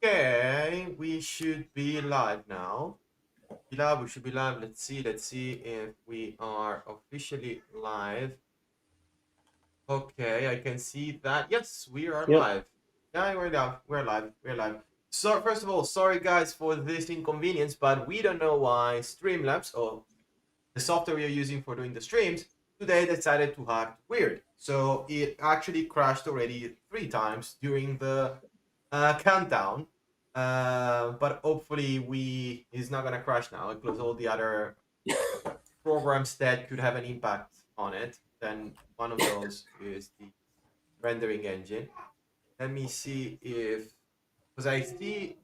Okay, we should be live now. We should be live. Let's see if we are officially live. Okay, I can see that. Yes, we are Yep. live. Yeah, we're live. We're live. So first of all, sorry guys for this inconvenience, but we don't know why Streamlabs or the software we are using for doing the streams today decided to act weird. So it actually crashed already 3 times during the countdown. But hopefully we is not gonna crash now because all the other programs that could have an impact on it. Then one of those is the rendering engine. Let me see if because I see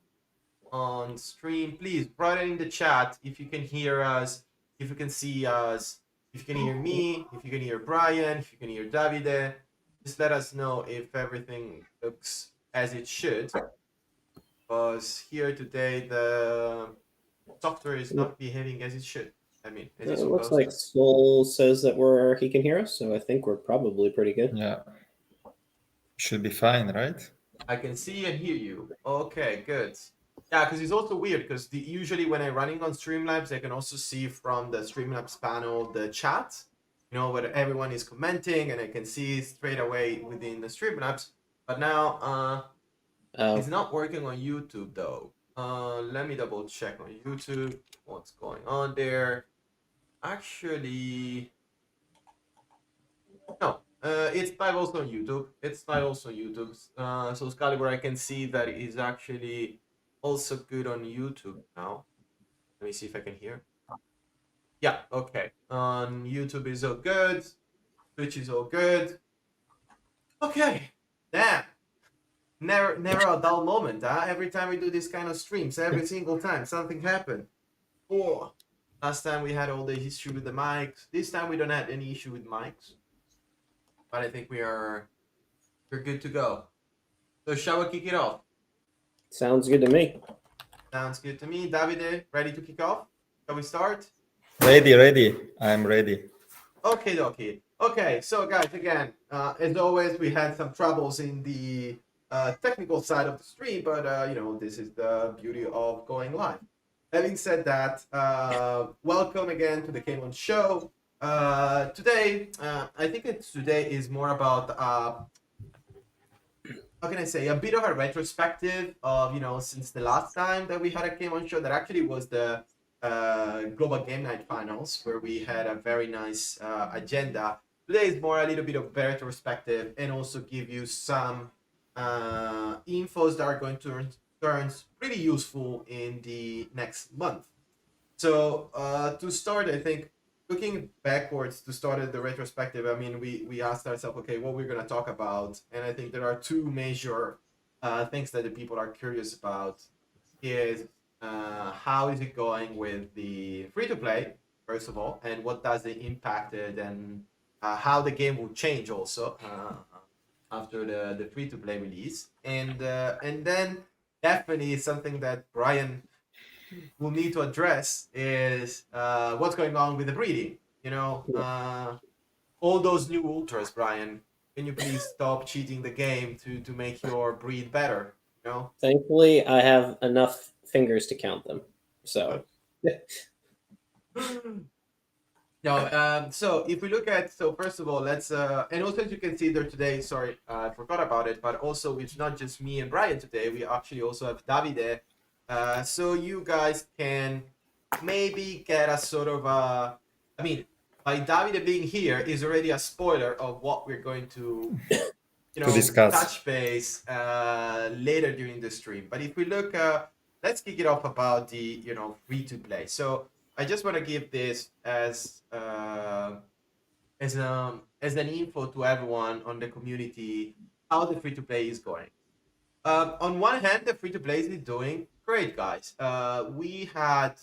on stream. Please write it in the chat if you can hear us, if you can see us, if you can hear me, if you can hear Brian, if you can hear Davide. Just let us know if everything looks as it should. Because here today the software is It not behaving as it should. I mean, as it's looks supposed like to. Soul says that he can hear us, so I think we're probably pretty good. Yeah, should be fine, right? I can see and hear you. Okay, good. Yeah, because it's also weird because usually when I'm running on Streamlabs, I can also see from the Streamlabs panel the chat, where everyone is commenting and I can see straight away within the Streamlabs. But now it's Oh, not working on YouTube though. Let me double check on YouTube what's going on there. Actually, no. It's live also on YouTube. It's live also on YouTube. So Excalibur, I can see that it is actually also good on YouTube now. Let me see if I can hear. Yeah, okay. On YouTube is all good. Twitch is all good. Okay. Damn. Never a dull moment, huh? Every time we do this kind of streams, every single time something happened. Oh. Last time we had all the issue with the mics. This time we don't have any issue with mics. But I think we're good to go. So shall we kick it off? sounds good to me. Sounds good to me. Davide, ready to kick off? Shall we start? Ready. I'm ready. Okay, so guys, again, as always, we had some troubles in the technical side of the stream, but this is the beauty of going live. Having said that, welcome again to the KMON Show. Today, I think today is more about how can I say, a bit of a retrospective of, since the last time that we had a KMON Show that actually was the Global Game Night Finals, where we had a very nice agenda. Today is more a little bit of retrospective and also give you some infos that are going to turn pretty useful in the next month. So to start, I think looking backwards to start at the retrospective, I mean, we asked ourselves, okay, what we're going to talk about. And I think there are two major things that the people are curious about is how is it going with the free-to-play, first of all, and what does it impacted and how the game will change also after the free-to-play release. And then definitely something that Brian will need to address is what's going on with the breeding. All those new ultras, Brian. Can you please stop cheating the game to make your breed better? Thankfully, I have enough fingers to count them. So, No, so if we look at, so first of all, let's, and also as you can see there today, sorry, I forgot about it, but also it's not just me and Brian today, we actually also have Davide. So you guys can maybe get a sort of I mean, by Davide being here is already a spoiler of what we're going to, Discuss. touch base later during the stream. But if we look, let's kick it off about the, free to play. So I just want to give this as an info to everyone on the community how the free to play is going. On one hand, the free to play is doing great, guys. We had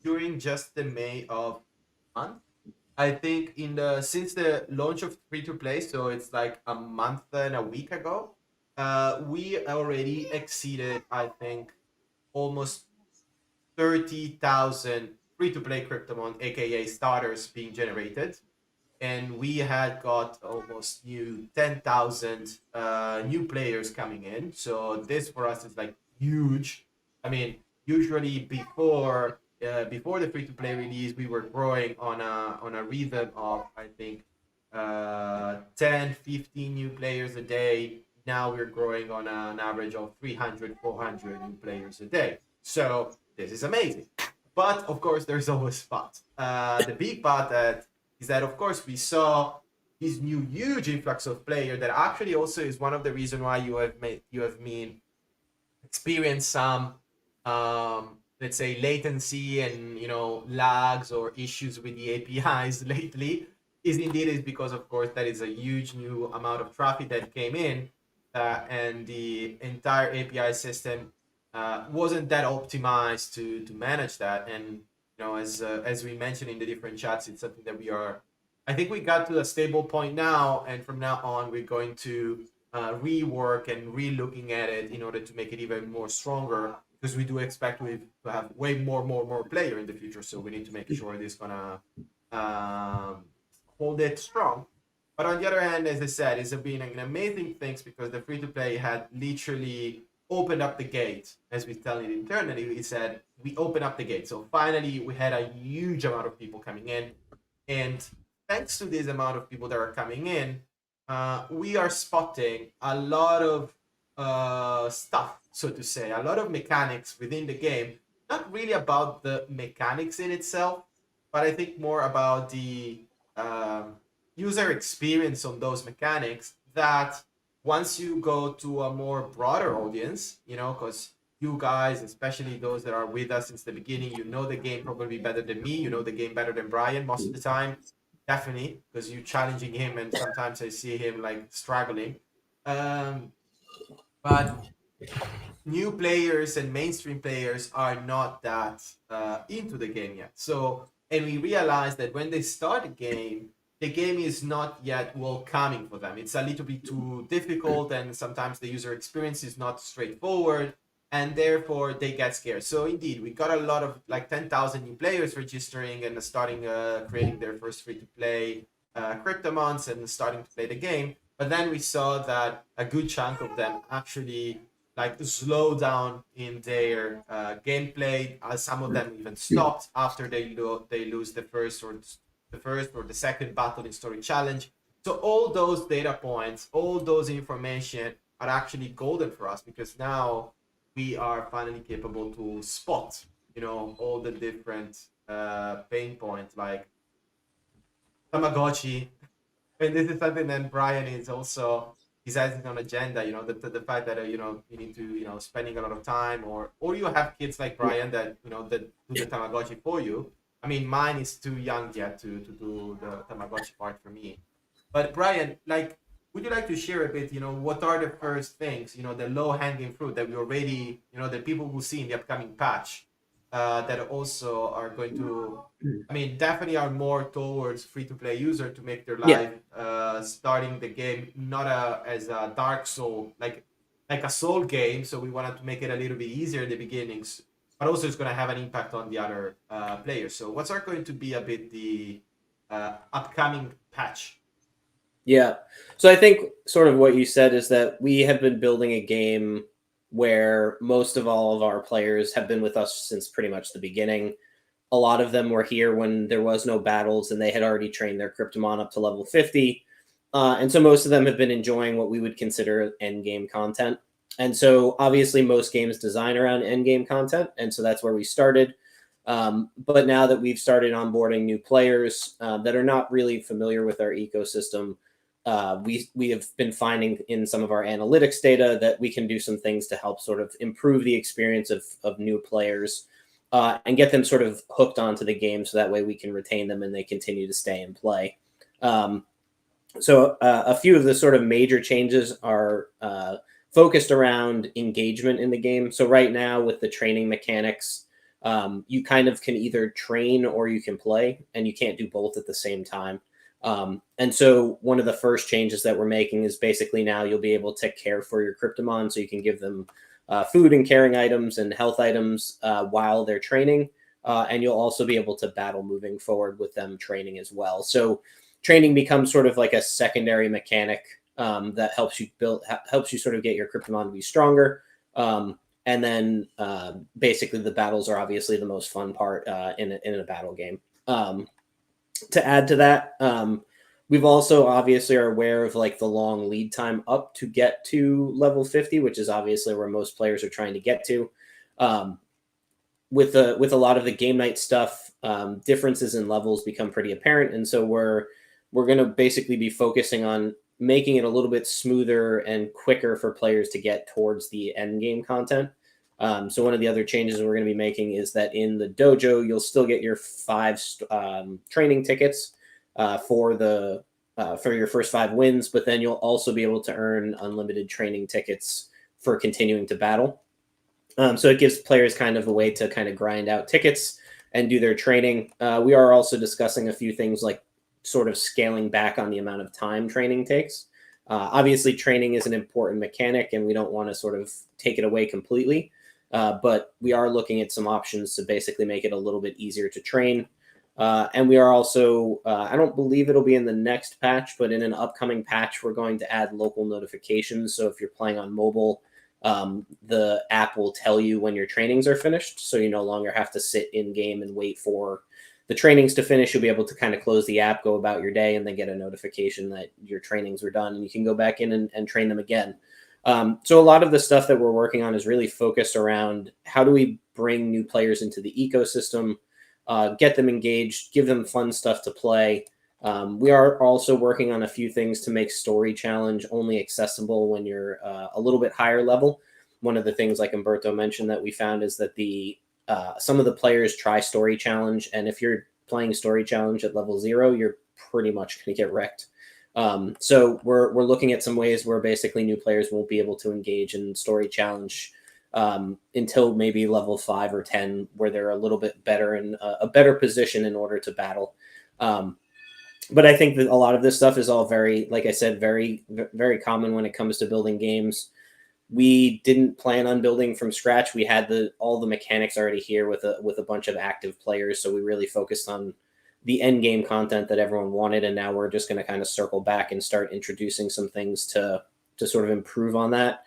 during just the May of month, I think since the launch of free to play, so it's like a month and a week ago, we already exceeded, I think, almost 30,000 free to play Cryptomon, aka starters, being generated. And we had got almost 10,000 new players coming in. So this for us is like huge. I mean, usually before the free-to-play release, we were growing on a rhythm of, I think, 10, 15 new players a day. Now we're growing on an average of 300, 400 new players a day. So this is amazing. But of course, there's always but. The big but that is that, of course, we saw this new huge influx of players that actually also is one of the reasons why you have experienced some let's say latency and lags or issues with the APIs lately is because of course that is a huge new amount of traffic that came in, and the entire API system wasn't that optimized to manage that. And as we mentioned in the different chats, it's something that I think we got to a stable point now, and from now on we're going to rework and re-looking at it in order to make it even more stronger, because we do expect to have way more player in the future. So we need to make sure this gonna hold it strong. But on the other hand, as I said, it's been an amazing thing because the free-to-play had literally opened up the gate, as we tell it internally. We said we opened up the gate. So finally, we had a huge amount of people coming in, and thanks to this amount of people that are coming in, we are spotting a lot of stuff, so to say, a lot of mechanics within the game. Not really about the mechanics in itself, but I think more about the user experience on those mechanics, that once you go to a more broader audience, because you guys, especially those that are with us since the beginning, you know the game probably better than me, you know the game better than Brian most of the time, definitely, because you're challenging him and sometimes I see him like struggling. But new players and mainstream players are not that into the game yet. So, and we realize that when they start the game is not yet welcoming for them. It's a little bit too difficult, and sometimes the user experience is not straightforward, and therefore they get scared. So indeed, we got a lot of like 10,000 new players registering and starting creating their first free-to-play crypto months and starting to play the game. But then we saw that a good chunk of them actually like slow down in their gameplay. Some of them even stopped after they lose the first or the second battle in story challenge. So all those data points, all those information are actually golden for us, because now we are finally capable to spot, all the different pain points like Tamagotchi. And this is something that Brian is also, he's adding on agenda, the fact that, you need to, spending a lot of time, or you have kids like Brian that, that do the Tamagotchi for you. I mean, mine is too young yet to do the Tamagotchi part for me. But Brian, like, would you like to share a bit, what are the first things, the low-hanging fruit that we already, that people will see in the upcoming patch that also are going to, I mean, definitely are more towards free-to-play user to make their life starting the game not as a Dark Soul, like a Soul game. So we wanted to make it a little bit easier in the beginnings, but also it's going to have an impact on the other players. So what's going to be a bit the upcoming patch? Yeah. So I think sort of what you said is that we have been building a game where most of all of our players have been with us since pretty much the beginning. A lot of them were here when there was no battles, and they had already trained their Cryptomon up to level 50. And so most of them have been enjoying what we would consider end game content. And so obviously most games design around end game content. And so that's where we started. But now that we've started onboarding new players that are not really familiar with our ecosystem, we have been finding in some of our analytics data that we can do some things to help sort of improve the experience of new players and get them sort of hooked onto the game, so that way we can retain them and they continue to stay and play. So a few of the sort of major changes are focused around engagement in the game. So right now with the training mechanics, you kind of can either train or you can play, and you can't do both at the same time. And so one of the first changes that we're making is basically now you'll be able to care for your Cryptomon, so you can give them food and caring items and health items while they're training. And you'll also be able to battle moving forward with them training as well. So training becomes sort of like a secondary mechanic that helps you sort of get your Cryptomon to be stronger. And then basically the battles are obviously the most fun part in a battle game. To add to that, we've also obviously are aware of like the long lead time up to get to level 50, which is obviously where most players are trying to get to. With a lot of the game night stuff, differences in levels become pretty apparent, and so we're going to basically be focusing on making it a little bit smoother and quicker for players to get towards the end game content. So one of the other changes we're going to be making is that in the dojo, you'll still get your 5 training tickets for your first 5 wins, but then you'll also be able to earn unlimited training tickets for continuing to battle. So it gives players kind of a way to kind of grind out tickets and do their training. We are also discussing a few things like sort of scaling back on the amount of time training takes. Obviously, training is an important mechanic, and we don't want to sort of take it away completely. But we are looking at some options to basically make it a little bit easier to train. And we are also, I don't believe it'll be in the next patch, but in an upcoming patch, we're going to add local notifications. So if you're playing on mobile, the app will tell you when your trainings are finished. So you no longer have to sit in game and wait for the trainings to finish. You'll be able to kind of close the app, go about your day, and then get a notification that your trainings were done, and you can go back in and train them again. So a lot of the stuff that we're working on is really focused around how do we bring new players into the ecosystem, get them engaged, give them fun stuff to play. We are also working on a few things to make Story Challenge only accessible when you're a little bit higher level. One of the things, like Umberto mentioned, that we found is that some of the players try Story Challenge, and if you're playing Story Challenge at level 0, you're pretty much going to get wrecked. So we're looking at some ways where basically new players won't be able to engage in Story Challenge until maybe level 5 or 10, where they're a little bit better in a better position in order to battle. But I think that a lot of this stuff is all very, like I said, very, very common when it comes to building games. We didn't plan on building from scratch. We had all the mechanics already here with a bunch of active players. So we really focused on the end game content that everyone wanted. And now we're just going to kind of circle back and start introducing some things to sort of improve on that.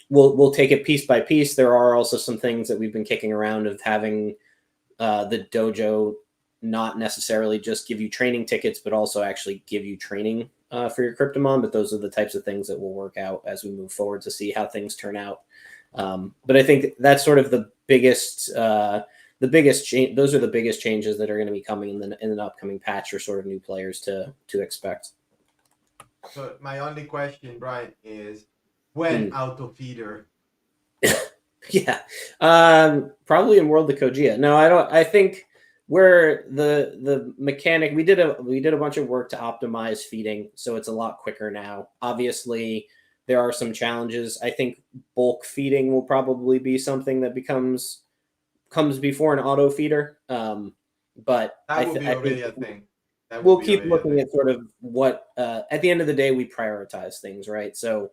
We'll take it piece by piece. There are also some things that we've been kicking around of having the dojo not necessarily just give you training tickets, but also actually give you training for your Cryptomon. But those are the types of things that will work out as we move forward to see how things turn out. But I think that's sort of the biggest change. Those are the biggest changes that are going to be coming in an upcoming patch for sort of new players to expect. So my only question, Brian, is when auto feeder? Yeah, probably in World of Kojia. No, I don't. I think where the mechanic, we did a bunch of work to optimize feeding, so it's a lot quicker now. Obviously, there are some challenges. I think bulk feeding will probably be something that comes before an auto feeder. But that would be already a thing. We'll keep looking at sort of what at the end of the day we prioritize things, right? So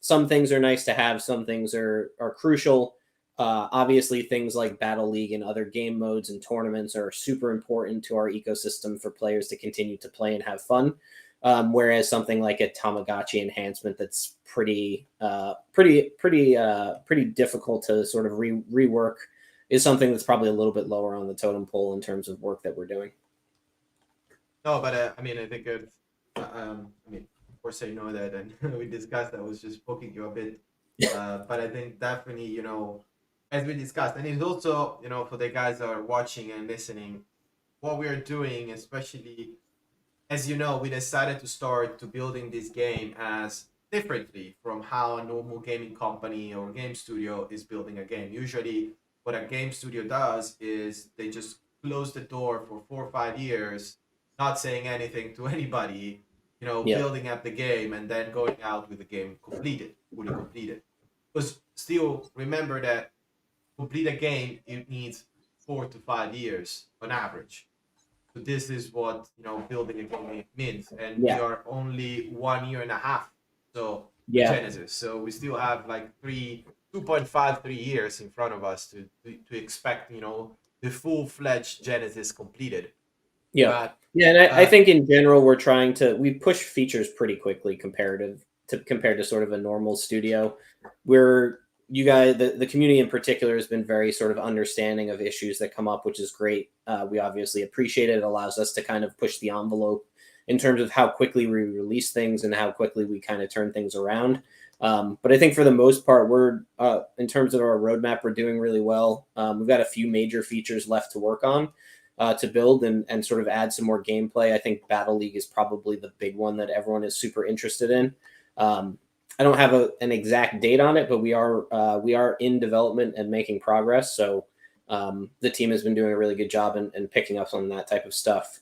some things are nice to have, some things are crucial. Obviously, things like Battle League and other game modes and tournaments are super important to our ecosystem for players to continue to play and have fun. Whereas something like a Tamagotchi enhancement that's pretty difficult to sort of rework is something that's probably a little bit lower on the totem pole in terms of work that we're doing. No, but I mean, I think I mean, of course, I know that, and we discussed. I was just poking you a bit, but I think definitely, as we discussed, and it's also, for the guys that are watching and listening, what we are doing, especially, as you know, we decided to start to building this game as differently from how a normal gaming company or game studio is building a game. Usually, what a game studio does is they just close the door for 4 or 5 years, not saying anything to anybody, building up the game and then going out with the game fully completed. Because still remember that complete a game, it needs 4 to 5 years on average. So this is what building a game means, and we are only 1.5 years. So Genesis, so we still have like 2.5-3 years in front of us to expect the full-fledged Genesis completed. Yeah, and I think in general we push features pretty quickly compared to sort of a normal studio. We're you guys, the community in particular, has been very sort of understanding of issues that come up, which is great. We obviously appreciate it. It allows us to kind of push the envelope in terms of how quickly we release things and how quickly we kind of turn things around. But I think for the most part, we're in terms of our roadmap, we're doing really well. We've got a few major features left to work on to build and sort of add some more gameplay. I think Battle League is probably the big one that everyone is super interested in. I don't have an exact date on it, but we are in development and making progress. So the team has been doing a really good job in picking up on that type of stuff.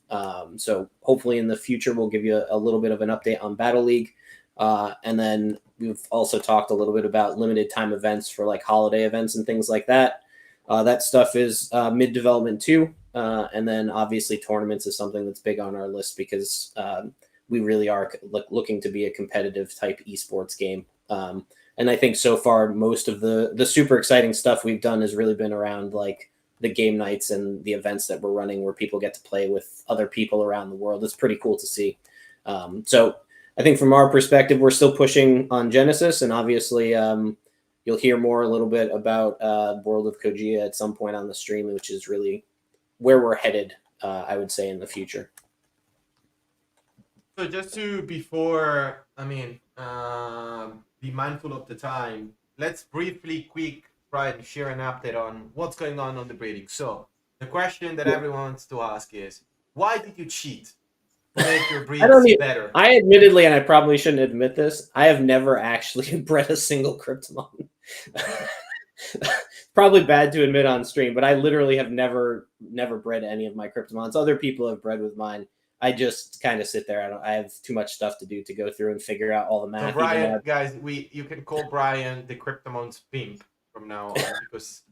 So hopefully in the future, we'll give you a little bit of an update on Battle League. And then we've also talked a little bit about limited time events for like holiday events and things like that. That stuff is mid-development too. And then obviously tournaments is something that's big on our list because we really are looking to be a competitive type esports game. And I think so far, most of the super exciting stuff we've done has really been around like the game nights and the events that we're running where people get to play with other people around the world. It's pretty cool to see. So I think from our perspective, we're still pushing on Genesis, and obviously you'll hear more a little bit about World of Kojia at some point on the stream, which is really where we're headed, I would say, in the future. So just to, before, be mindful of the time, let's briefly try and share an update on what's going on the breeding. So the question that everyone wants to ask is, why did you cheat to make your breeds better? I admittedly, and I probably shouldn't admit this, I have never actually bred a single Cryptomon. Probably bad to admit on stream, but I literally have never bred any of my Cryptomons. Other people have bred with mine. I just kind of sit there. I have too much stuff to do to go through and figure out all the math. So Brian, guys, you can call Brian the Cryptomon's pimp from now on because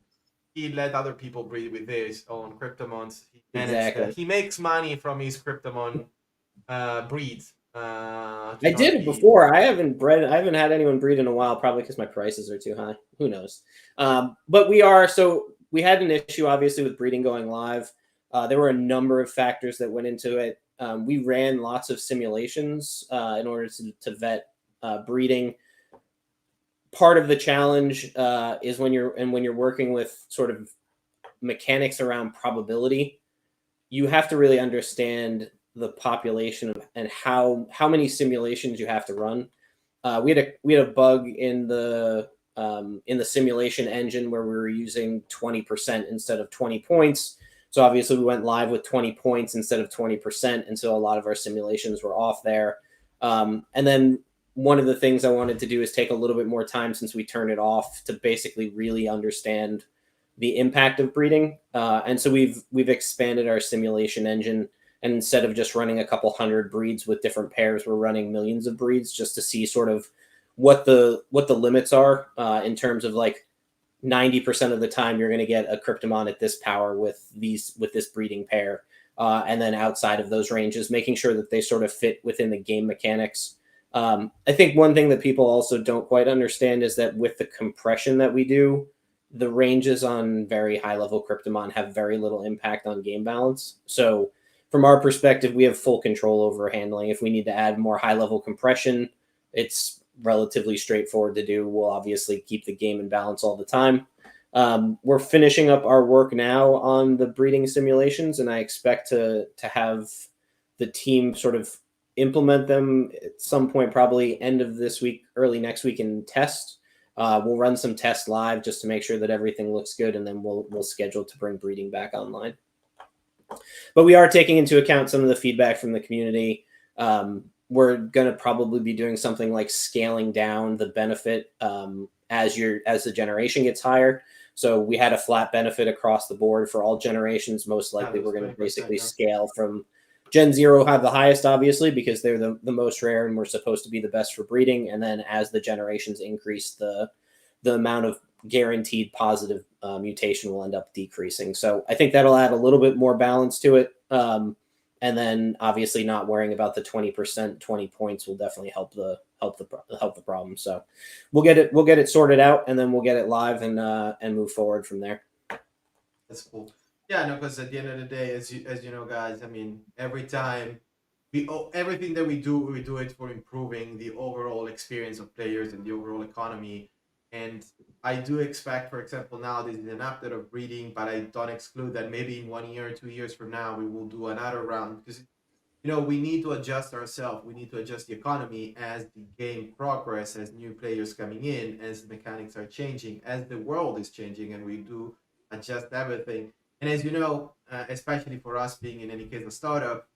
he let other people breed with his own Cryptomons. Exactly. He makes money from his Cryptomon breeds. I did it before. I haven't had anyone breed in a while, probably because my prices are too high. Who knows? But we had an issue, obviously, with breeding going live. There were a number of factors that went into it. We ran lots of simulations in order to vet breeding. Part of the challenge is when you're working with sort of mechanics around probability, you have to really understand the population and how many simulations you have to run. We had a bug in the simulation engine where we were using 20% instead of 20 points. So obviously we went live with 20 points instead of 20%. And so a lot of our simulations were off there. And then one of the things I wanted to do is take a little bit more time since we turned it off to basically really understand the impact of breeding. And so we've expanded our simulation engine. And instead of just running a couple hundred breeds with different pairs, we're running millions of breeds just to see sort of what the limits are in terms of like 90% of the time you're going to get a Cryptomon at this power with this breeding pair. And then outside of those ranges, making sure that they sort of fit within the game mechanics. I think one thing that people also don't quite understand is that with the compression that we do, the ranges on very high level Cryptomon have very little impact on game balance. So from our perspective, we have full control over handling. If we need to add more high level compression, it's relatively straightforward to do. We'll obviously keep the game in balance all the time. We're finishing up our work now on the breeding simulations, and I expect to have the team sort of implement them at some point, probably end of this week, early next week in test. We'll run some tests live just to make sure that everything looks good, and then we'll schedule to bring breeding back online. But we are taking into account some of the feedback from the community. We're going to probably be doing something like scaling down the benefit as the generation gets higher. So we had a flat benefit across the board for all generations. Most likely we're going to basically scale from Gen 0 have the highest, obviously, because they're the most rare and we're supposed to be the best for breeding. And then as the generations increase, the amount of guaranteed positive mutation will end up decreasing. So I think that'll add a little bit more balance to it. And then obviously not worrying about the 20%, 20 points will definitely help the problem. So we'll get it sorted out, and then we'll get it live and move forward from there. That's cool. Yeah, no, because at the end of the day, as you know, guys, I mean, every time everything that we do it for improving the overall experience of players and the overall economy. And I do expect, for example, now this is an update of breeding, but I don't exclude that maybe in 1 year, 2 years from now, we will do another round, because we need to adjust ourselves. We need to adjust the economy as the game progress, as new players coming in, as mechanics are changing, as the world is changing, and we do adjust everything. And as you know, especially for us being in any case a startup,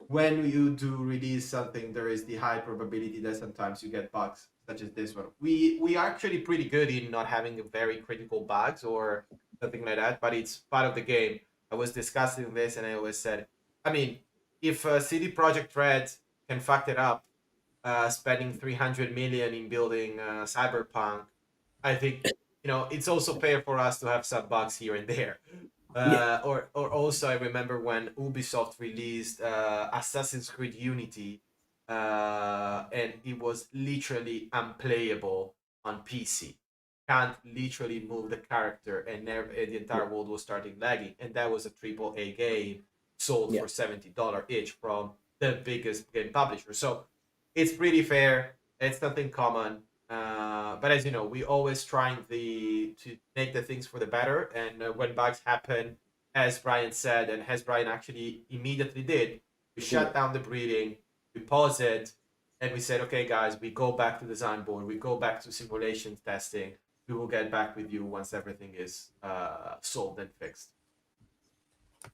when you do release something, there is the high probability that sometimes you get bugs, such as this one. We are actually pretty good in not having very critical bugs or something like that, but it's part of the game. I was discussing this, and I always said, I mean, if CD Projekt Red can fuck it up, spending 300 million in building Cyberpunk, I think it's also fair for us to have some bugs here and there. Or also, I remember when Ubisoft released Assassin's Creed Unity, and it was literally unplayable on PC. Can't literally move the character, and the entire world was starting lagging. And that was a AAA game sold for $70 each from the biggest game publisher. So it's pretty fair. It's nothing common. But as you know, we always trying to make the things for the better. And when bugs happen, as Brian said, and as Brian actually immediately did, we shut down the breeding, we pause it, and we said, okay, guys, we go back to the design board, we go back to simulation testing. We will get back with you once everything is solved and fixed.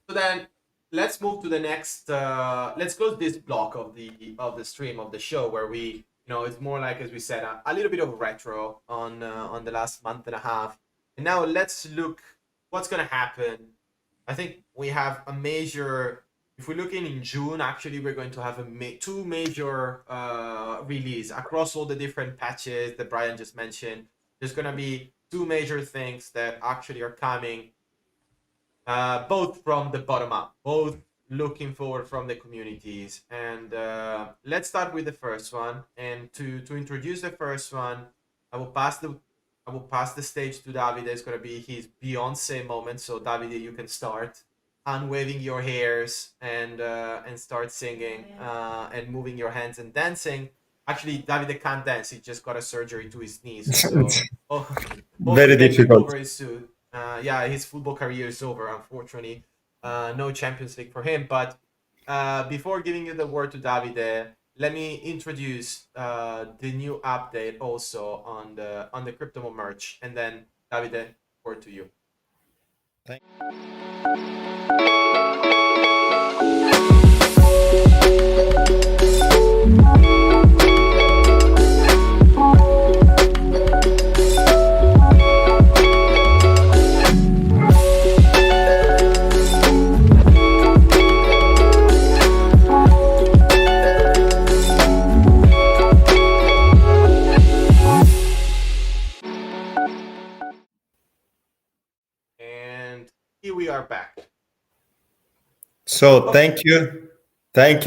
So then let's move to the next. Let's close this block of the stream of the show, where we it's more like, as we said, a little bit of retro on the last month and a half. And now let's look what's going to happen. I think we have a major, if we're looking in June, actually, we're going to have two major release across all the different patches that Brian just mentioned. There's going to be two major things that actually are coming, both from the bottom up, both looking forward from the communities. And let's start with the first one. And to introduce the first one, I will pass the stage to Davide. It's going to be his Beyonce moment. So Davide, you can start unwaving your hairs and start singing and moving your hands and dancing. Actually, Davide can't dance. He just got a surgery to his knees. So very difficult. Over his suit. His football career is over, unfortunately. No Champions League for him. But before giving you the word to Davide, let me introduce the new update also on the Crypto merch, and then Davide, word to you. Thank We are back. So thank you,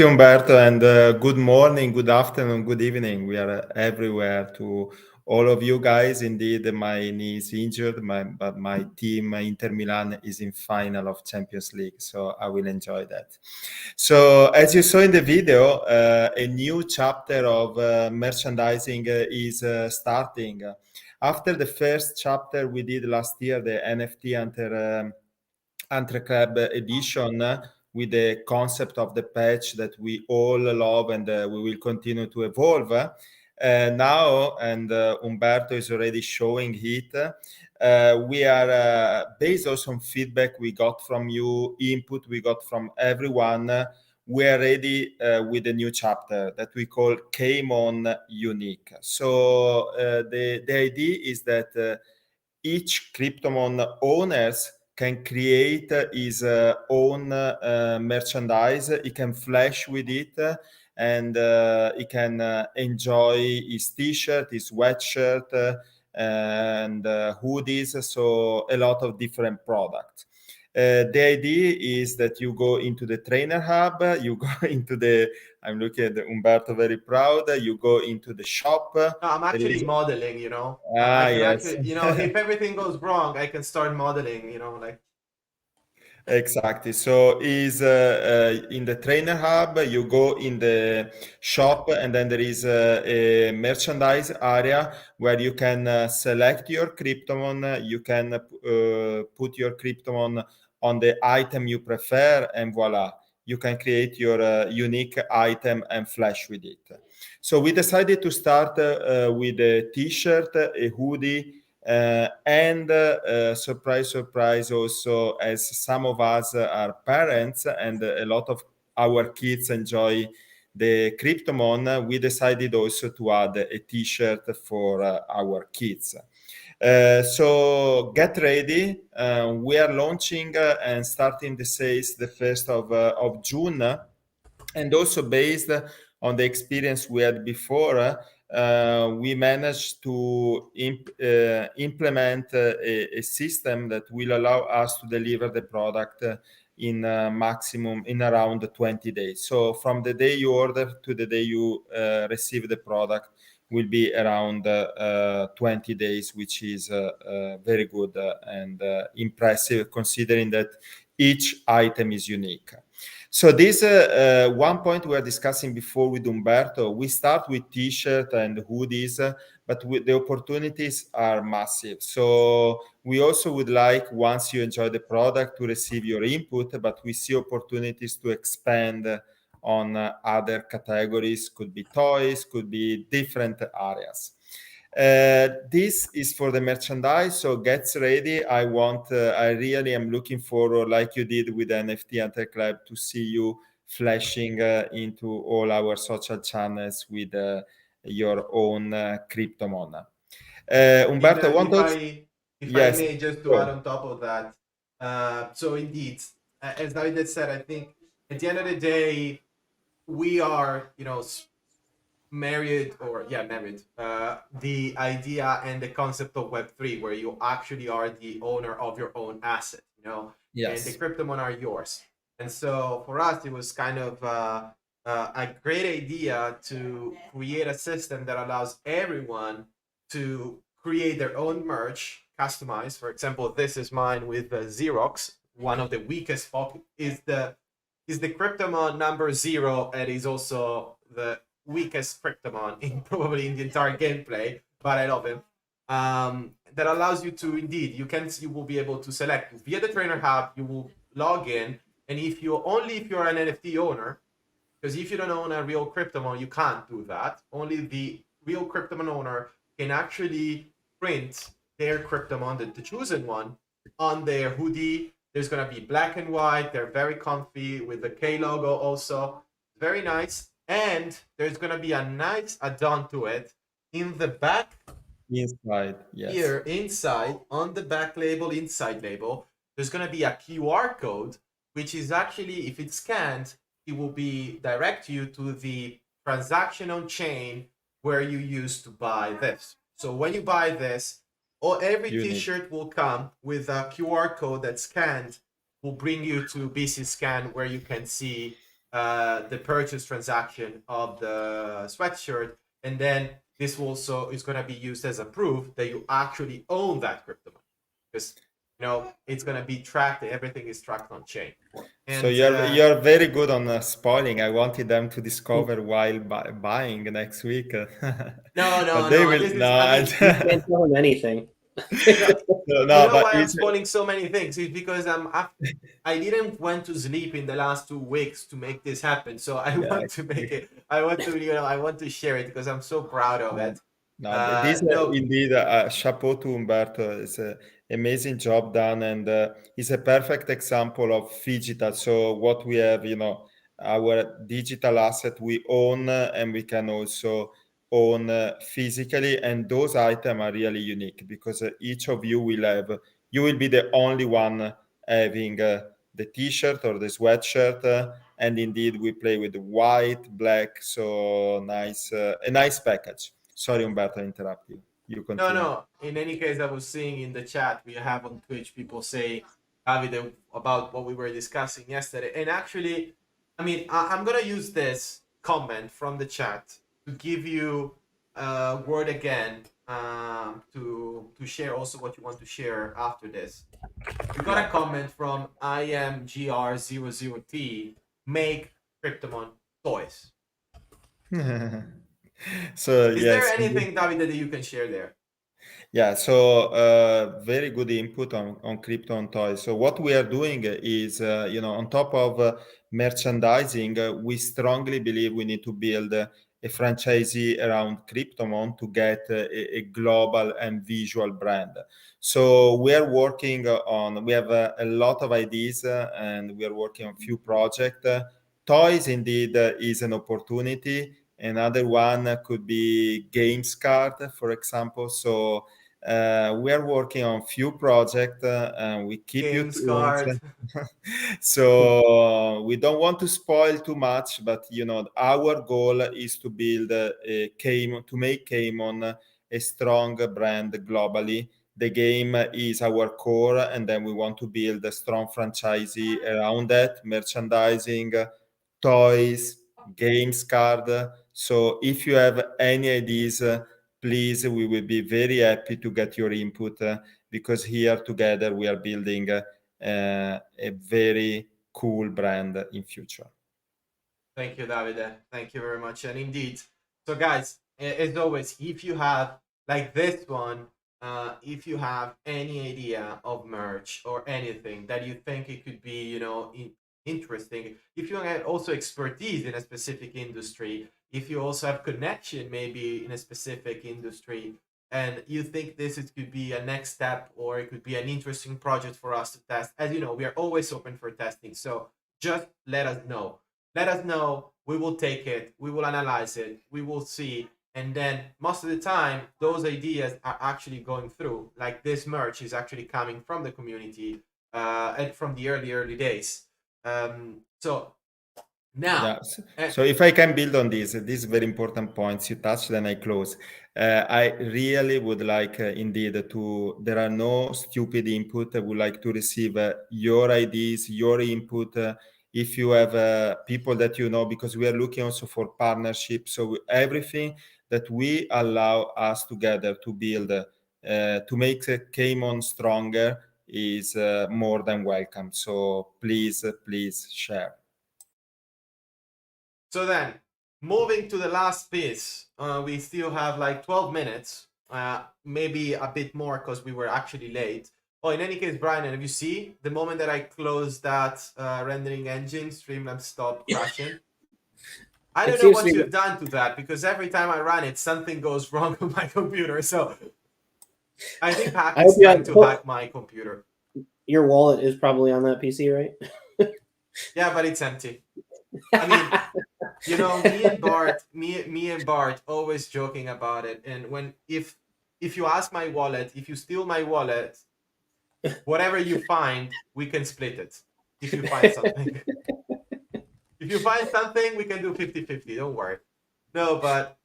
Umberto, and good morning, good afternoon, good evening. We are everywhere to all of you guys. Indeed, my knee is injured, but my team, Inter Milan, is in final of Champions League, so I will enjoy that. So as you saw in the video, a new chapter of merchandising is starting. After the first chapter we did last year, the NFT Entre Club edition, with the concept of the patch that we all love, and we will continue to evolve. Now, and Umberto is already showing it, we are, based also on feedback we got from you, input we got from everyone, we are ready with a new chapter that we call KMON Unique. So the idea is that each CryptoMon owners can create his own merchandise. He can flash with it, and he can enjoy his t-shirt, his sweatshirt, and hoodies. So a lot of different products. The idea is that you go into the trainer hub, you go into the, I'm looking at Umberto very proud, you go into the shop. No, I'm actually modeling, yes. Actually, if everything goes wrong, I can start modeling, like. Exactly. So is in the trainer hub, you go in the shop, and then there is a merchandise area where you can select your Cryptomon. You can put your Cryptomon on the item you prefer, and voila, you can create your unique item and flash with it. So we decided to start with a t-shirt, a hoodie, and surprise, surprise, also, as some of us are parents and a lot of our kids enjoy the Cryptomon, we decided also to add a t-shirt for our kids. So get ready. We are launching and starting the sales the 1st of June. And also based on the experience we had before, we managed to implement a system that will allow us to deliver the product in maximum in around 20 days. So from the day you order to the day you receive the product will be around 20 days, which is very good and impressive considering that each item is unique. So this one point we were discussing before with Umberto, we start with t-shirt and hoodies, but the opportunities are massive. So we also would like, once you enjoy the product, to receive your input, but we see opportunities to expand on other categories, could be toys, could be different areas. This is for the merchandise, so get ready. I really am looking forward, like you did with NFT Antec Lab, to see you flashing into all our social channels with your own Cryptomon. Umberto, And want to... if I Yes, may, just to add sure. on top of that, so indeed, as David said, I think at the end of the day, we are, married, or yeah, married, the idea and the concept of Web3, where you actually are the owner of your own asset, and the Yes, Cryptomon are yours. And so for us, it was kind of a great idea to create a system that allows everyone to create their own merch, customized. For example, this is mine with Xerox. One of the weakest is the Cryptomon number 0, and is also the weakest Cryptomon in probably in the entire gameplay, but I love him. That allows you to, indeed, you will be able to select via the trainer hub. You will log in, and if you're an NFT owner, because if you don't own a real Cryptomon, you can't do that. Only the real Cryptomon owner can actually print their Cryptomon, the chosen one, on their hoodie. There's gonna be black and white. They're very comfy with the K logo also. Very nice. And there's gonna be a nice add-on to it in the back inside, yes. here, inside, on the back label, inside label. There's gonna be a QR code, which is actually, if it's scanned, it will be direct you to the transaction on chain where you used to buy this. So when you buy this, or every Unique. t-shirt will come with a QR code that's scanned, will bring you to BC Scan, where you can see the purchase transaction of the sweatshirt, and then this also is going to be used as a proof that you actually own that crypto money, because it's going to be tracked. Everything is tracked on chain. So And you're very good on spoiling. I wanted them to discover while buying next week, but they no, will this is, I not. mean, You can't tell him anything. no, No, but why I'm it's spoiling so many things is because I didn't went to sleep in the last 2 weeks to make this happen. So I yeah. want to make it. I want to, I want to share it because I'm so proud of No, it. no, this No, indeed, chapeau to Umberto. It's an amazing job done, and it's a perfect example of digital. So what we have, our digital asset we own, and we can also own physically, and those items are really unique because each of you you will be the only one having the T-shirt or the sweatshirt. And indeed, we play with white, black, so nice, a nice package. Sorry, Umberto, I interrupt you. You no, continue. no. In any case, I was seeing in the chat we have on Twitch people saying, Davide, about what we were discussing yesterday. And actually, I mean, I'm gonna use this comment from the chat to give you a word again, to to share also what you want to share after this. We got a comment from IMGR00T. Make Cryptomon toys. So Is there yes, anything, David, that you can share there? yeah, so very good input on crypto and toys. So what we are doing is, on top of merchandising, we strongly believe we need to build a franchisee around Cryptomon to get a global and visual brand. So we are working we have a lot of ideas and we are working on few projects. Toys indeed is an opportunity. Another one could be games card, for example. So we are working on few projects and we keep you Games tuned. card. So we don't want to spoil too much, but our goal is to build to make KMON a strong brand globally. The game is our core, and then we want to build a strong franchisee around that, merchandising, toys, games card. So if you have any ideas, please, we will be very happy to get your input because here together we are building a very cool brand in future. Thank you, Davide. Thank you very much. And indeed, so guys, as always, if you have like this one, if you have any idea of merch or anything that you think it could be, interesting, if you have also expertise in a specific industry, if you also have connection maybe in a specific industry, and you think could be a next step or it could be an interesting project for us to test, as you know, we are always open for testing. So just let us know. Let us know. We will take it. We will analyze it. We will see. And then most of the time, those ideas are actually going through. Like this merch is actually coming from the community and from the early days. So now, yeah. So if I can build on these very important points you touched, then I close. I really would like indeed there are no stupid input. I would like to receive your ideas, your input. If you have people that because we are looking also for partnerships. So everything that we allow us together to build, to make KMON stronger is more than welcome. So please share. So then, moving to the last piece, we still have like 12 minutes, maybe a bit more because we were actually late. Oh, in any case, Brian, have you see the moment that I closed that rendering engine, Streamlabs stopped crashing? I don't know what you've done to that because every time I run it, something goes wrong with my computer. So I think hackers trying to hack my computer. Your wallet is probably on that PC, right? Yeah, but it's empty. I mean, me and Bart always joking about it. And if you ask my wallet, if you steal my wallet, whatever you find, we can split it. If you find something. If you find something, we can do 50-50. Don't worry. No, but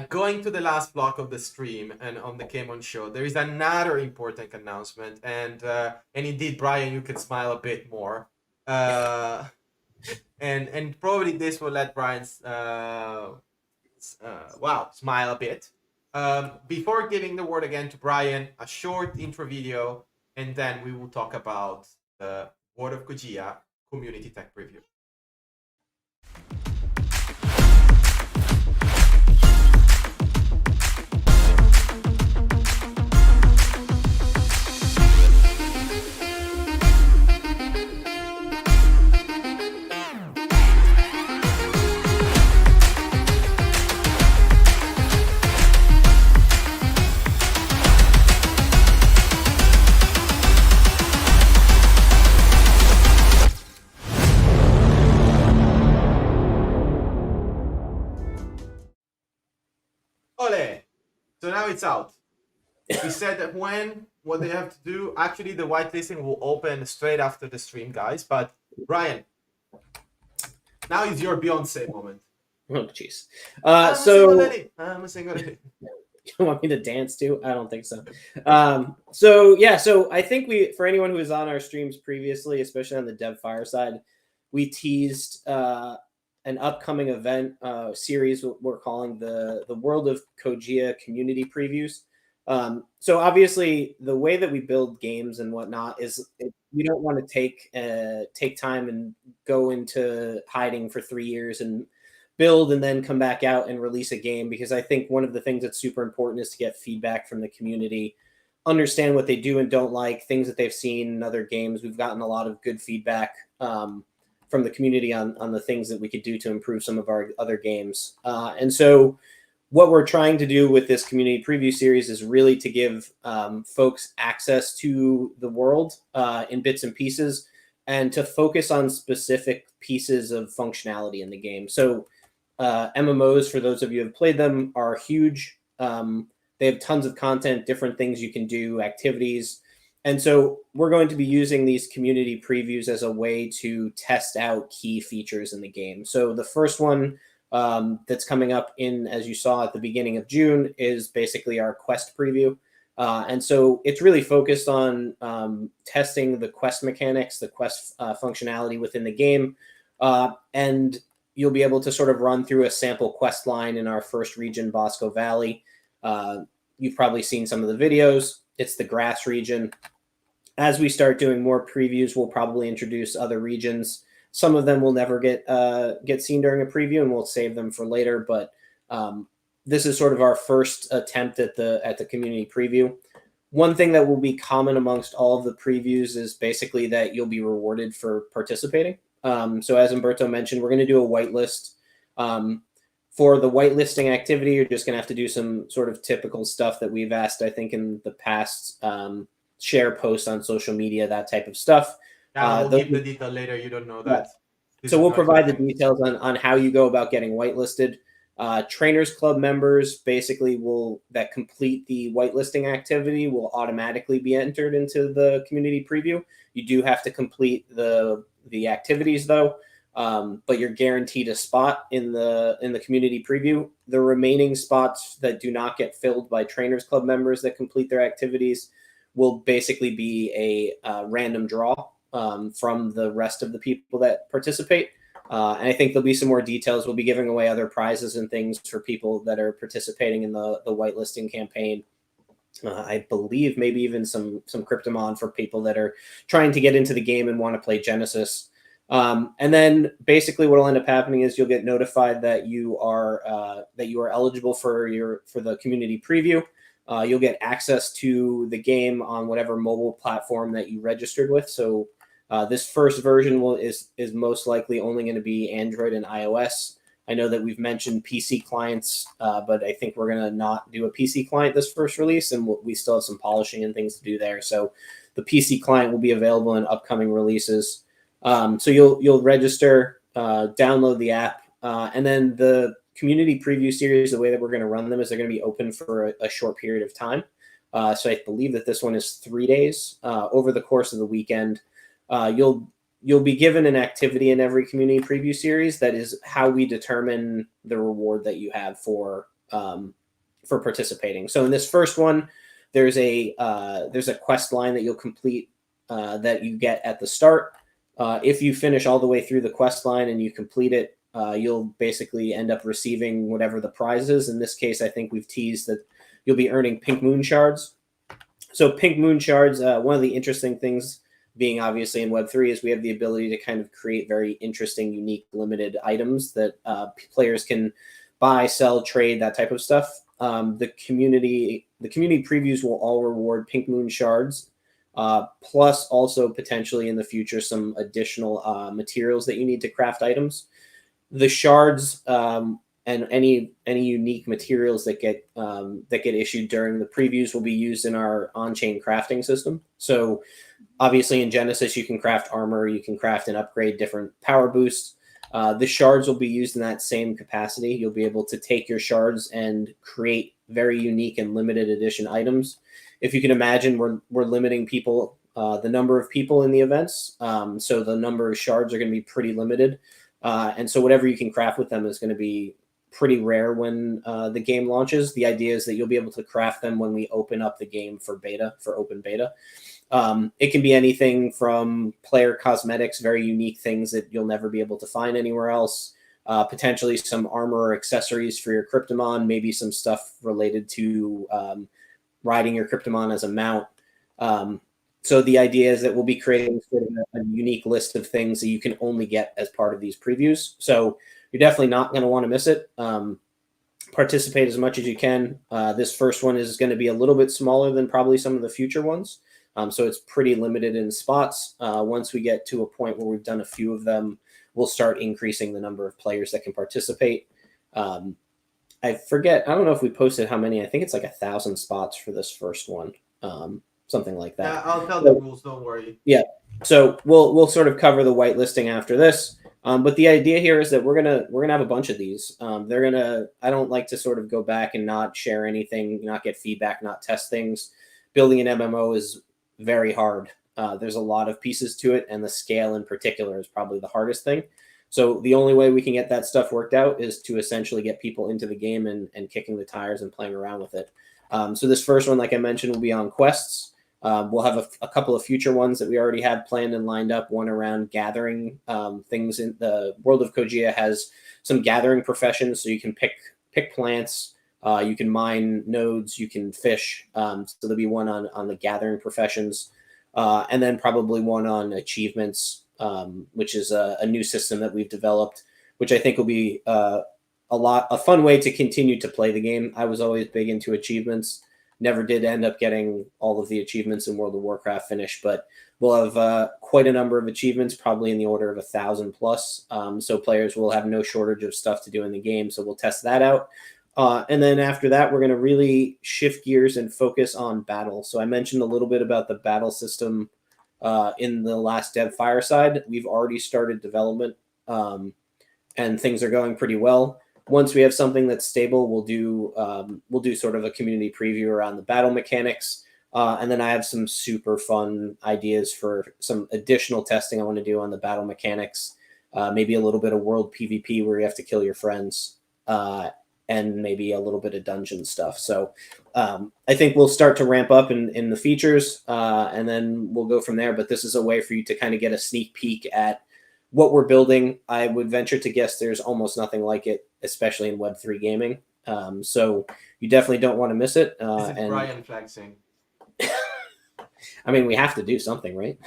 going to the last block of the stream and on the KMON Show, there is another important announcement. And indeed, Brian, you can smile a bit more. And probably this will let Brian smile a bit. Before giving the word again to Brian, a short intro video, and then we will talk about the World of Kojia Community Tech Preview. Ole! So now it's out. We said that what they have to do, actually the whitelisting will open straight after the stream, guys. But Brian, now is your Beyonce moment. Oh, jeez. I'm a single lady. You want me to dance too? I don't think so. So I think for anyone who was on our streams previously, especially on the Dev Fireside, we teased an upcoming event series we're calling the World of Kojia Community Previews. So obviously, the way that we build games and whatnot is we don't want to take time and go into hiding for 3 years and build and then come back out and release a game, because I think one of the things that's super important is to get feedback from the community, understand what they do and don't like, things that they've seen in other games. We've gotten a lot of good feedback from the community on the things that we could do to improve some of our other games. And so what we're trying to do with this community preview series is really to give folks access to the world in bits and pieces, and to focus on specific pieces of functionality in the game. So MMOs, for those of you who have played them, are huge. They have tons of content, different things you can do, activities. And so we're going to be using these community previews as a way to test out key features in the game. So the first one that's coming up in, as you saw at the beginning of June, is basically our quest preview. And so it's really focused on testing the quest mechanics, the quest functionality within the game. And you'll be able to sort of run through a sample quest line in our first region, Bosco Valley. You've probably seen some of the videos. It's the grass region. As we start doing more previews, we'll probably introduce other regions. Some of them will never get seen during a preview, and we'll save them for later. But this is sort of our first attempt at the community preview. One thing that will be common amongst all of the previews is basically that you'll be rewarded for participating. So as Umberto mentioned, we're going to do a whitelist. For the whitelisting activity, you're just going to have to do some sort of typical stuff that we've asked, I think, in the past, share posts on social media, that type of stuff. Yeah, we'll give the detail later. You don't know that. So we'll provide the details on how you go about getting whitelisted. Trainers Club members basically that complete the whitelisting activity will automatically be entered into the community preview. You do have to complete the activities though, but you're guaranteed a spot in the community preview. The remaining spots that do not get filled by Trainers Club members that complete their activities will basically be a random draw from the rest of the people that participate. And I think there'll be some more details. We'll be giving away other prizes and things for people that are participating in the whitelisting campaign. I believe maybe even some Cryptomon for people that are trying to get into the game and want to play Genesis. And then basically what will end up happening is you'll get notified that you are eligible for the community preview. You'll get access to the game on whatever mobile platform that you registered with. So this first version is most likely only going to be Android and iOS. I know that we've mentioned PC clients, but I think we're going to not do a PC client this first release, and we still have some polishing and things to do there. So the PC client will be available in upcoming releases. So you'll register, download the app, and then the community preview series, the way that we're going to run them is they're going to be open for a short period of time. So I believe that this one is 3 days over the course of the weekend. You'll be given an activity in every community preview series. That is how we determine the reward that you have for participating. So in this first one, there's a quest line that you'll complete that you get at the start. If you finish all the way through the quest line and you complete it, you'll basically end up receiving whatever the prize is. In this case, I think we've teased that you'll be earning pink moon shards. So pink moon shards, one of the interesting things being obviously in Web3 is we have the ability to kind of create very interesting, unique, limited items that players can buy, sell, trade, that type of stuff. The community previews will all reward pink moon shards, plus also potentially in the future some additional materials that you need to craft items. The shards and any unique materials that get issued during the previews will be used in our on-chain crafting system. So obviously in Genesis, you can craft armor, you can craft and upgrade different power boosts. The shards will be used in that same capacity. You'll be able to take your shards and create very unique and limited edition items. If you can imagine, we're limiting people, the number of people in the events. So the number of shards are going to be pretty limited. And so whatever you can craft with them is going to be pretty rare when the game launches. The idea is that you'll be able to craft them when we open up the game for open beta. It can be anything from player cosmetics, very unique things that you'll never be able to find anywhere else, potentially some armor or accessories for your Cryptomon, maybe some stuff related to riding your Cryptomon as a mount. So the idea is that we'll be creating sort of a unique list of things that you can only get as part of these previews. So you're definitely not going to want to miss it. Participate as much as you can. This first one is going to be a little bit smaller than probably some of the future ones. So it's pretty limited in spots. Once we get to a point where we've done a few of them, we'll start increasing the number of players that can participate. I forget, I don't know if we posted how many. I think it's like 1,000 spots for this first one. Something like that. Yeah, I'll tell the rules. Don't worry. Yeah. So we'll sort of cover the whitelisting after this. But the idea here is that we're gonna have a bunch of these. I don't like to sort of go back and not share anything, not get feedback, not test things. Building an MMO is very hard. There's a lot of pieces to it, and the scale in particular is probably the hardest thing. So the only way we can get that stuff worked out is to essentially get people into the game and kicking the tires and playing around with it. So this first one, like I mentioned, will be on quests. We'll have a couple of future ones that we already have planned and lined up. One around gathering things. In the world of Kogia has some gathering professions, so you can pick plants, you can mine nodes, you can fish. So there'll be one on the gathering professions, and then probably one on achievements, which is a new system that we've developed, which I think will be a fun way to continue to play the game. I was always big into achievements. Never did end up getting all of the achievements in World of Warcraft finished, but we'll have quite a number of achievements, probably in the order of 1,000 plus. So players will have no shortage of stuff to do in the game. So we'll test that out. And then after that, we're going to really shift gears and focus on battle. So I mentioned a little bit about the battle system in the last Dev Fireside. We've already started development, and things are going pretty well. Once we have something that's stable, we'll do sort of a community preview around the battle mechanics, and then I have some super fun ideas for some additional testing I want to do on the battle mechanics. Maybe a little bit of world PvP where you have to kill your friends, and maybe a little bit of dungeon stuff. So I think we'll start to ramp up in the features, and then we'll go from there. But this is a way for you to kind of get a sneak peek at what we're building. I would venture to guess there's almost nothing like it, especially in Web3 gaming. So you definitely don't want to miss it. This is Brian flexing. I mean, we have to do something, right?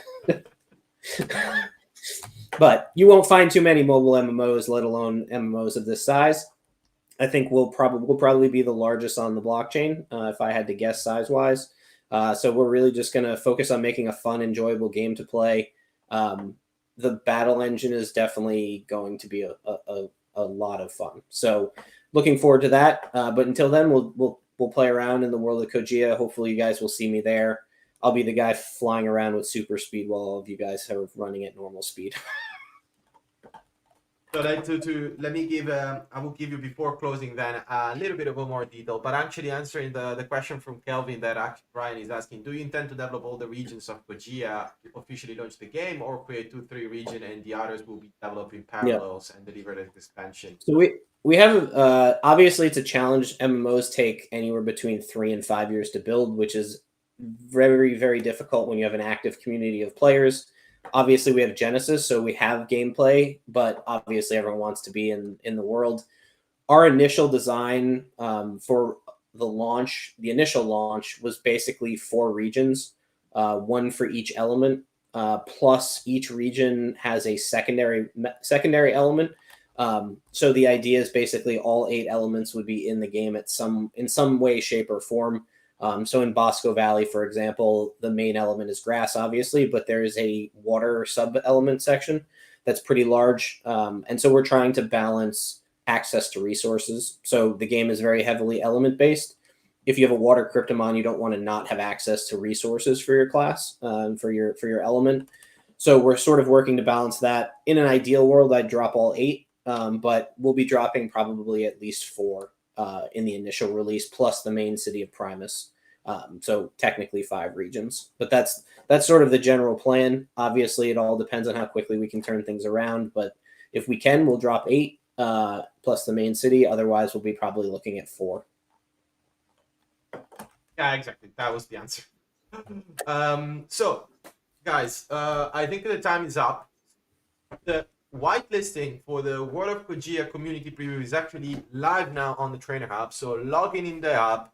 But you won't find too many mobile MMOs, let alone MMOs of this size. I think we'll probably be the largest on the blockchain, if I had to guess size-wise. So we're really just going to focus on making a fun, enjoyable game to play. The battle engine is definitely going to be a lot of fun. So looking forward to that. But until then, we'll play around in the world of Kogia. Hopefully you guys will see me there. I'll be the guy flying around with super speed while all of you guys are running at normal speed. So let me give I will give you before closing then a little bit of a more detail, but actually answering the question from Kelvin that actually Brian is asking: do you intend to develop all the regions of Kogia, officially launch the game, or create 2-3 regions and the others will be developed in parallels and delivered as expansion? So we have obviously it's a challenge. MMOs take anywhere between 3 and 5 years to build, which is very, very difficult when you have an active community of players. Obviously, we have Genesis, so we have gameplay, but obviously everyone wants to be in the world. Our initial design for the initial launch was basically 4 regions, one for each element, plus each region has a secondary element. So the idea is basically all 8 elements would be in the game in some way, shape, or form. So in Bosco Valley, for example, the main element is grass, obviously, but there is a water sub-element section that's pretty large. And so we're trying to balance access to resources. So the game is very heavily element-based. If you have a water Cryptomon, you don't want to not have access to resources for your class, for your element. So we're sort of working to balance that. In an ideal world, I'd drop all 8, but we'll be dropping probably at least 4 in the initial release, plus the main city of Primus. So technically 5 regions, but that's sort of the general plan. Obviously, it all depends on how quickly we can turn things around, but if we can, we'll drop 8 plus the main city. Otherwise, we'll be probably looking at 4. Yeah, exactly. That was the answer. So, guys, I think the time is up. The whitelisting for the World of Kogia community preview is actually live now on the Trainer Hub. So log in the app.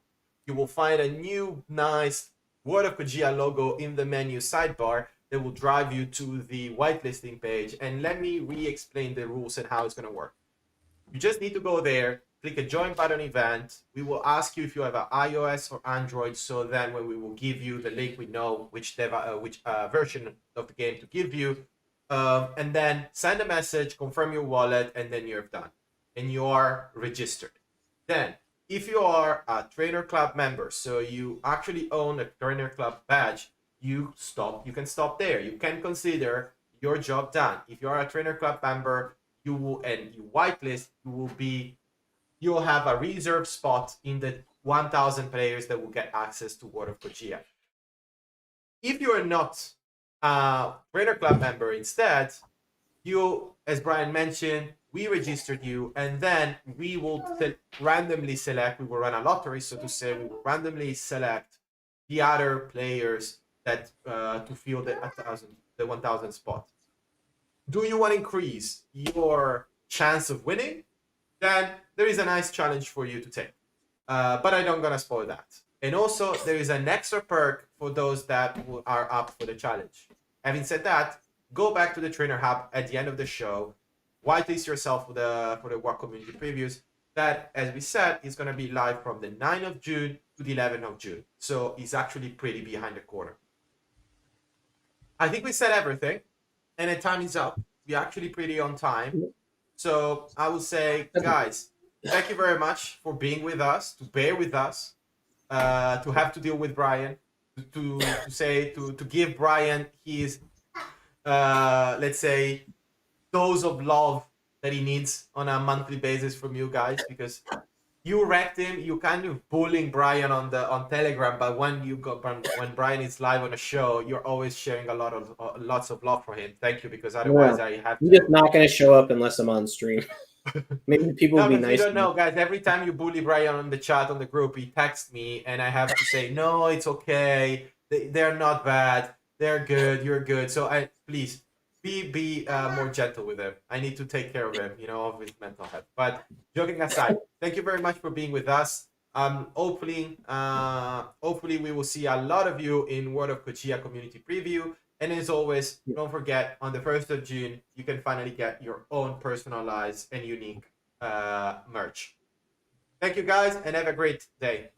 you will find a new nice World of Kojia logo in the menu sidebar that will drive you to the whitelisting page. And let me re-explain the rules and how it's going to work. You just need to go there, click a join button event. We will ask you if you have an iOS or Android, so then when we will give you the link, we know which version of the game to give you. And then send a message, confirm your wallet, and then you're done. And you are registered. Then, if you are a Trainer Club member, so you actually own a Trainer Club badge, you can stop there. You can consider your job done. If you are a Trainer Club member, you will, and you whitelist, you'll have a reserved spot in the 1,000 players that will get access to World of Kojia. If you are not a Trainer Club member instead, you, as Brian mentioned, we registered you, and then we will randomly select, we will run a lottery, so to say, we will randomly select the other players that to fill the 1,000 spot. Do you want to increase your chance of winning? Then there is a nice challenge for you to take. But I don't gonna spoil that. And also there is an extra perk for those that are up for the challenge. Having said that, go back to the Trainer Hub at the end of the show, whitelist yourself for the War Community Previews. That, as we said, is gonna be live from the 9th of June to the 11th of June. So it's actually pretty behind the corner. I think we said everything. And the time is up. We're actually pretty on time. So I would say, guys, thank you very much for being with us, to bear with us, to have to deal with Brian, to give Brian his, let's say, dose of love that he needs on a monthly basis from you guys, because you wrecked him. You kind of bullying Brian on Telegram, but when Brian is live on a show, you're always sharing lots of love for him. Thank you, because otherwise I have to. I'm just not going to show up unless I'm on stream. Maybe people will be nice. You don't know, guys. Every time you bully Brian on the chat on the group, he texts me, and I have to say, no, it's okay. They're not bad. They're good. You're good. So please be more gentle with him. I need to take care of him, of his mental health. But joking aside, thank you very much for being with us. Hopefully we will see a lot of you in World of Kojia Community Preview. And as always, don't forget, on the 1st of June, you can finally get your own personalized and unique merch. Thank you, guys, and have a great day.